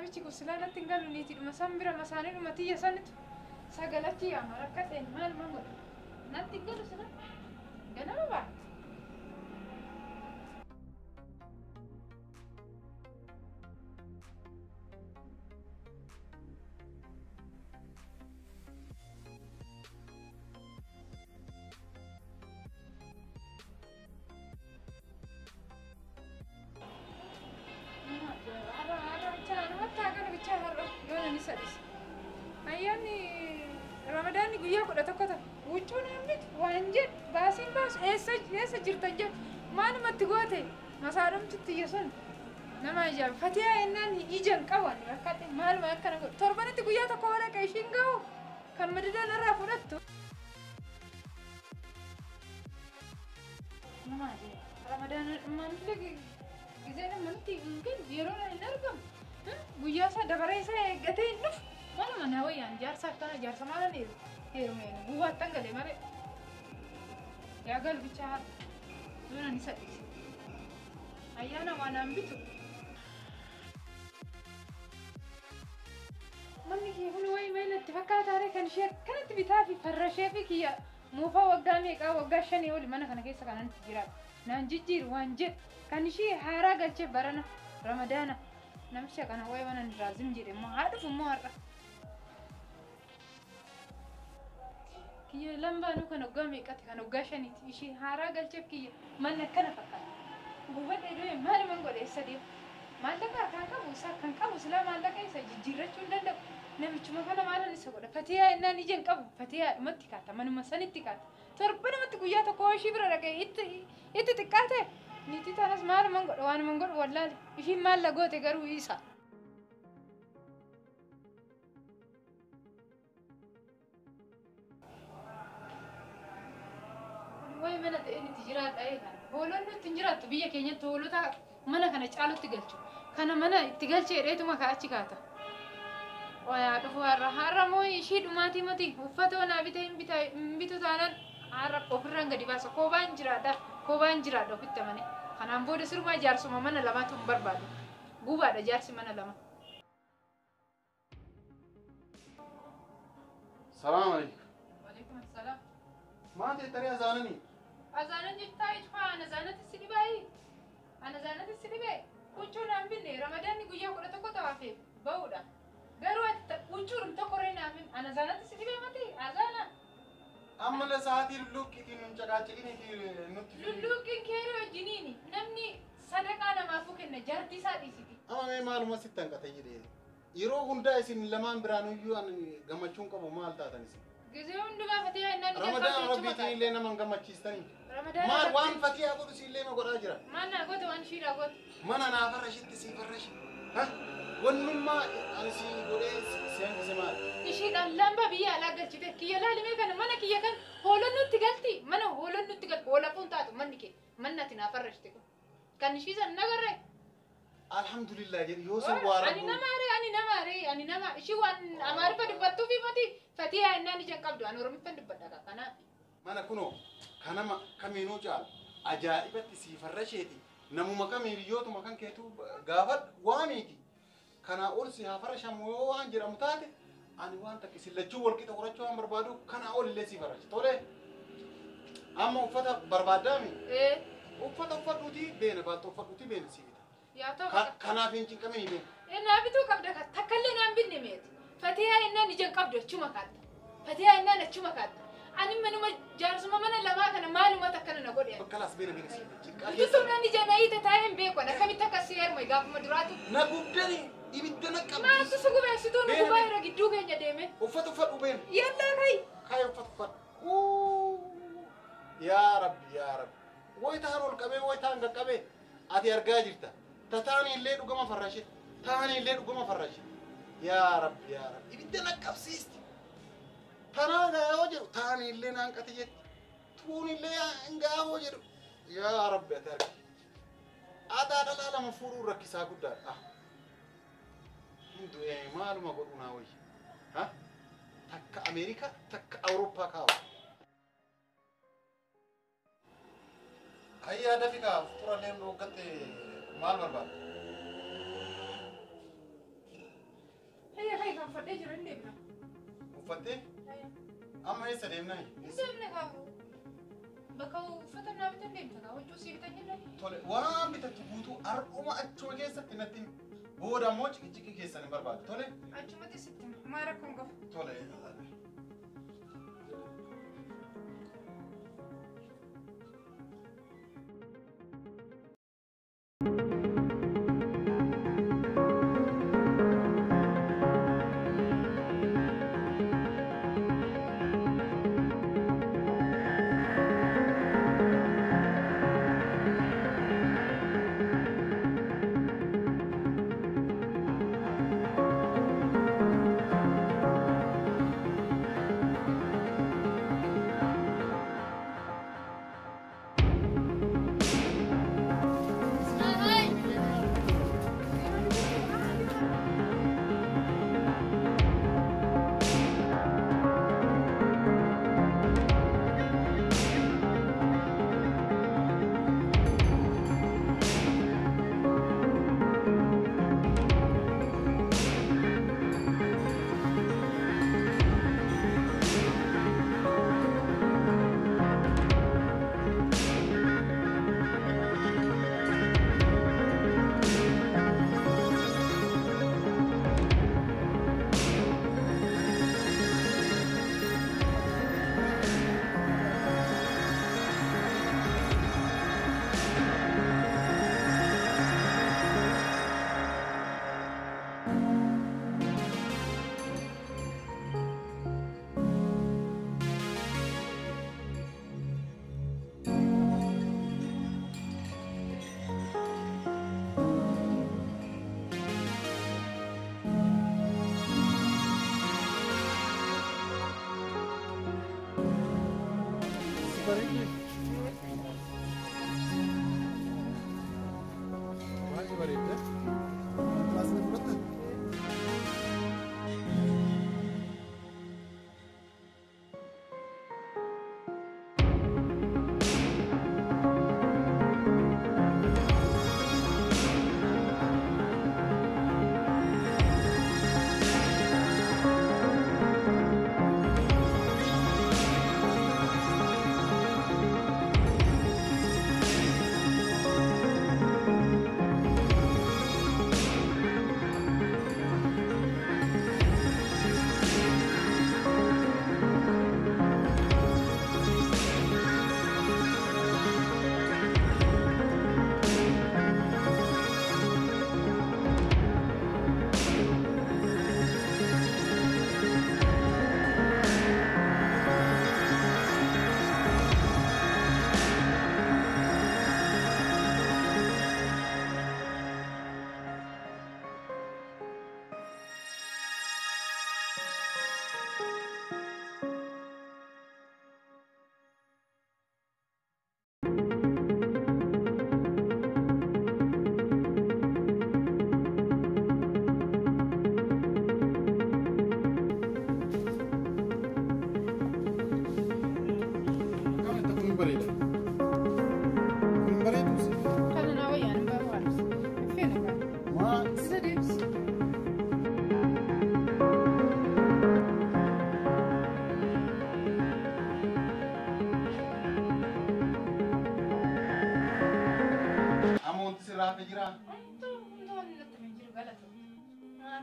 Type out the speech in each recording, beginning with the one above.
bichi kusilana tinggal ni ti masambira masane mati ya sanit sagalati ya marakate mal mango nanti tinggal sana ganapa ba ayani Ramadan ni guyyaa kudha tokko ta'a. Huccuun hambitu waan jedhu baasiin baasu eessa jirtan jedhu maalumatti goote masaadhamtutti iyya sun nama ajaa'iba. Fatiyaa ennaan ijaan qaban rakkate maaluma akkana godhu torbanitti guyyaa tokko walaqa ishiin gahu kan madadaan irraa fudhattu. Nama ajaa'iba. Ramadaan maalillee gizee namatti yeroo hin argamu guyyaa isaa dabaree isaa eeggatee hin dhufu. Mana mana wayaan jaarsa akkana jaarsa maala ni heerumeen buufaattan galee malee yaa galbichaa duuna ni sadhiise ayyaana waan hambitu manni kee kun wayi meelatti fakkaataare kan ishee akkanatti bitaa fi farrashee fi kiyya muufaa waggaa meeqaa waggaa 5 oli mana kana keessa kanan jiraadha naan jijjiiru waan jedhu kan ishee haaraa galchee barana ramadaana namicha kana wayi mana irraa zim jedhe immoo haa dhufu immoo har'a. Kiyya lambaan kan hoggaa meeqatti kan hoggaa 5 ishee haaraa galcheef kiyya manni akkana fakkaata. Buufadhee dhufee maali man godheessa deemu. Maallaqa kan qabu isaa kan qabu silaa maallaqa isa jijjiirrachuu hin danda'u. Namichuma kana maalan isa godha. Fatiyaa innaan ijaan qabu fatiyaa dhumatti kaata manuma sanitti kaata. Torba namatti guyyaa tokko ishii bira dhaqee itti xiqqaate. Niitii taanas maali man godha waan man godhu wallaale. Ishiin maalla goote garuu isa. Way mana ta'een itti jiraadha eegan. Hoolonni itti jiraattu biyya keenyatti hoolota mana kana caalutti galchu. Kana mana itti galchee dheetuma ka'achi kaata. Wayaa dhufu har'a moo ishii dhumaatii mati uffata wanaa bitee hin bitu taanaan har'a ofirraan gadi baasa koobaan jiraadha ofitti amane. Kanaan booda sirumaa jaarsuma mana lamaatu hin barbaadu. Gubaadha jaarsi mana lama. Salaam alaikum. Waalaikum salaam. Maati tari azanani? Azanan jittaa ijfaa anazaanatti si dhibaayi. Anazaanatti si dhibee huccuun hin binne Ramadaan guyyaa 11 ta'aafee ba'uudha. Garuu huccuun tokko reenaamin anazaanatti si dhibee mati azana. Amma la sa'aatii lulluqqiitiin nun caqaacaqinii nutti lulluqqiin keeree wajjiniini namni sadaqaa namaafuu kenna jaartii isaa dhiisiti. Amma mee maaluma sitti hanqate jedhee yeroo hundaa isin lamaan biraanuyyuu an gammachuun qabu maal taatan isin? Gizee hundumaa fatiyaa innaan Ramadaan rabbiitiin illee naman gammachiistanii. Maal waan fatiyaa godhu siillee ma godhaa jira? Maal naa goote waan ishiidhaa goote? Mana naa farrashitti sii farrashi. Wannummaa ani sii godhee si hanqise maal? Ishiidhaan lamba biyya alaa galchite kiyya laalimee kana mana kiyya kan hoolon nutti galti mana hoolon nutti galti hoolafuun taatu manni kee manni ati naa farrashite kun kan ishii san nagarree. Alhamdulillah jedhi yoo san waa rabbu. Ani nama ishii waan amaarifa dubbattuu fi mati fatiyaa innaan ijaan qabdu ani oromiffan dubbadha kanaaf. Mana kunoo kanama kamiinuu caala ajaa'ibatti sii farrasheeti namuma kamiin biyyootuma kan keetu gaafadhu waamiiti. Kana ol si haa farashamu yoo waan jedhamu taate ani waan takka sillachuu walqixa qorachuu waan barbaadu kana ol illee sii farrashi tole. Amma uffata barbaaddaami? Uffata uffadhuuti beena baattuu uffadhuuti beena sii bita. Kanaaf hin cinqamini beena. Naa bituu qabda takkallee naan binne meeti. Fatiyaa innaan ijaan qabdu achuma kaatta. Fatiyaa innaan achuma kaatta. Ani manuma jaarsuma mana lamaa kana maaluma takkana na godhe. Bakkalas beena beena sii bita. Bitusumnaan ijaan ayiita taa'een beeku akkamitti akkas heeruma gaafuma duraatu. Na guddani ibidda na qabdi. Maaltu si gubeessituu nu gubaa irra gidduu keenya deeme. Uffata uffadhu beena. Yallaa kai. Kai uffata uffadhu. Yaa Rabbi yaa Rabbi. Wayitaan ol qabee wayitaan qaqqabee ati argaa jirta. Tataani illee dhugama farrashe. Taani illee dhugama farrashe. Yaa Rabbi yaa Rabbi. Ibidda na qabsiisti. Tanaa gaa'oo jedhu taani illee naan qate jetti. Tuun illee gaa'oo jedhu. Yaa Rabbi ati argi. Aadaa dhalaa lama fuudhuun rakkisaa guddaadha. Hindu maaluma godhu naa wayyi. Takka Ameerikaa takka Awurooppaa kaa'u. Ayyaa dafikaa fuula deemnu hoggatte maal barbaada? uffadhee jiru inni deemna. Uffattee? Amma eessa deemnaa? Deemne qaabu. Bakka uffata naa bitan deemta kaa huccuu sii bitan jennaan. Tole waan bitattu guutuu har'uma achuma keessatti natti booda immoo ciqici keessan hin barbaadu. Tole? Achumatti sitti maa rakkoon qabu. Tole.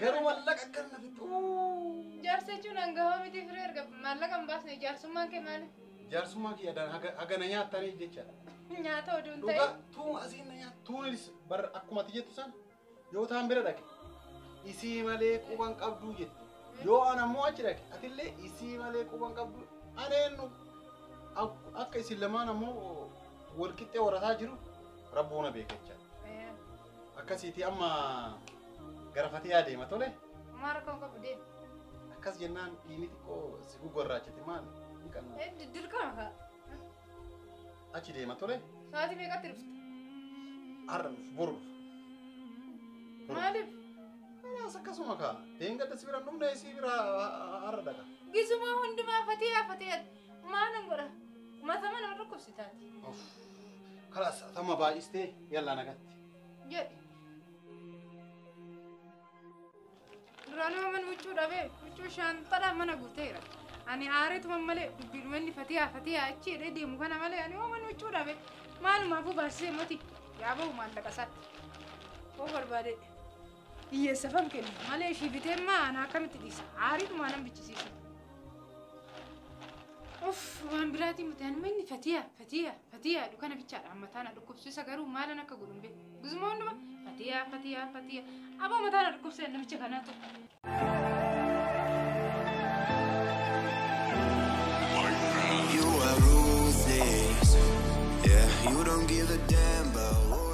Garuu mallaqa akkana fixu. Jaarsa jechuun hangafa miti firee erga mallaqa hin baasne jaarsummaan kee maali? Jaarsummaa kiyya hagana nyaatanii jechaadha. Nyaata oduu hin ta'e. Dhugaa tuun asiin na nyaata tuunis bar akkuma ati jettu san yoo ta'an bira dhaqe isii malee quban qabduu jette. Yoo an ammoo achi dhaqe atillee isii malee quban qabduu aneennu akka isin lamaan ammoo wal qixxee horataa jiru rabboona beeka jechaadha. Akkasiiti amma garafatee adeema tole. Maara kan qabu deema. Akkas jennaan dhiini xiqqoo si gugurraachate maal? Dirqama kaa. Achi deema tole. Sa'aatii meeqatti dhufta? Har'a dhufu boru dhufu. Maaliif? Kanaas akkasuma kaa. Deengadda si bira dhumne si bira har'a dhaqa. Gisuma hundumaa fatee maalan godha? Mata mana dhukkubsitaati. Kalaas atama baay'istee yallaa nagatti. Jedhi. Duraan أنا من وجود أبي وجود شان طلع من أقول تيرا أنا عارف من ملء بالمني فتيها أشي ردي مكان ملء أنا من وجود أبي ما أنا ما بو بس متي يا أبو ما عندك أسات أوفر بعد هي سفهم كني ملء شيء بيتم ما أنا كم تديس عارف ما أنا بتشيسي أوف وان براتي متان مني فتيها لو كان بيتشار عم تانا لو كبسي سكروا ما لنا كقولون بي بزمان ما فتيها أبا ما تانا لو كبسي أنا بيتشكناتو You are ruthless, yeah. You don't give a damn about